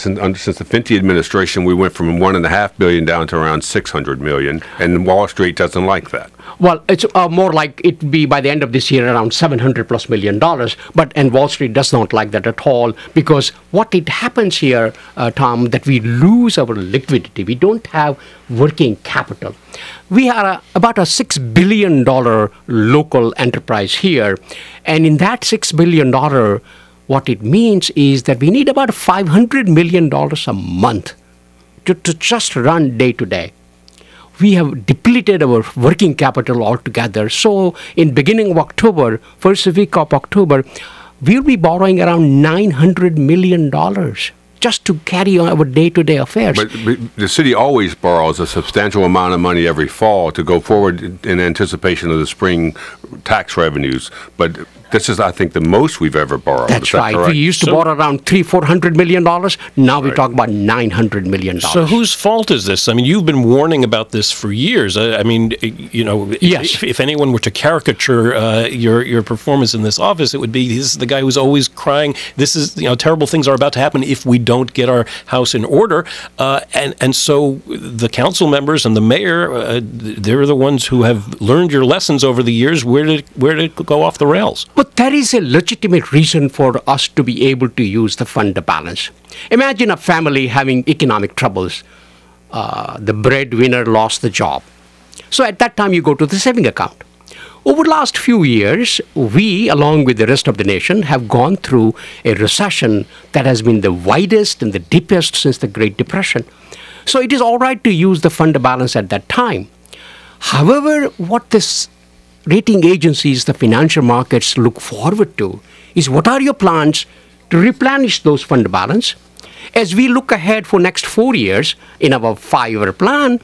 since the Fenty administration, we went from $1.5 billion down to around $600 million, and Wall Street doesn't like that. Well, it's more like it'd be by the end of this year around $700+ million. And Wall Street does not like that at all, because what it happens here, Tom, that we lose our liquidity. We don't have working capital. We are about a $6 billion local enterprise here, and in that $6 billion, what it means is that we need about $500 million a month to just run day to day. We have depleted our working capital altogether. So in beginning of October, first week of October, we'll be borrowing around $900 million just to carry on our day-to-day affairs. But the city always borrows a substantial amount of money every fall to go forward in anticipation of the spring tax revenues. But this is, I think, the most we've ever borrowed. That's right. Correct? We used to borrow around $400 million. Now we talk about $900 million. So whose fault is this? I mean, you've been warning about this for years. I mean, you know, yes. if anyone were to caricature your performance in this office, it would be this is the guy who's always crying. This is, you know, terrible things are about to happen if we don't get our house in order. And so the council members and the mayor, they're the ones who have learned your lessons over the years. Where did it go off the rails? But there is a legitimate reason for us to be able to use the fund balance. Imagine a family having economic troubles. The breadwinner lost the job. So at that time, you go to the saving account. Over the last few years, we, along with the rest of the nation, have gone through a recession that has been the widest and the deepest since the Great Depression. So it is all right to use the fund balance at that time. However, what this rating agencies, the financial markets look forward to is what are your plans to replenish those fund balance? As we look ahead for next 4 years in our 5-year plan,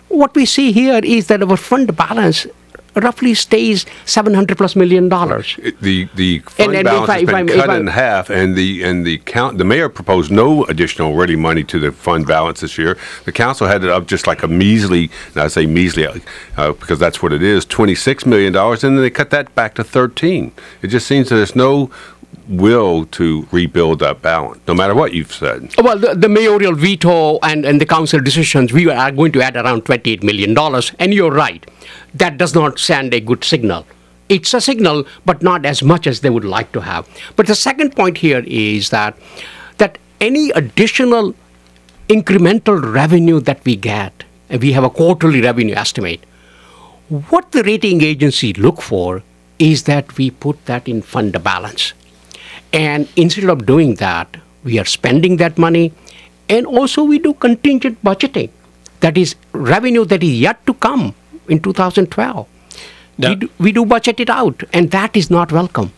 what we see here is that our fund balance roughly stays $700+ million. The fund balance has been cut in half, and the mayor proposed no additional ready money to the fund balance this year. The council had it up just like a measly, and I say measly because that's what it is, $26 million, and then they cut that back to 13. It just seems that there's no will to rebuild that balance, no matter what you've said. Well, the mayoral veto and the council decisions, we are going to add around $28 million, and you're right. That does not send a good signal. It's a signal, but not as much as they would like to have. But the second point here is that any additional incremental revenue that we get, and we have a quarterly revenue estimate, what the rating agency look for is that we put that in fund balance. And instead of doing that, we are spending that money, and also we do contingent budgeting. That is revenue that is yet to come in 2012. Now, we do budget it out, and that is not welcome.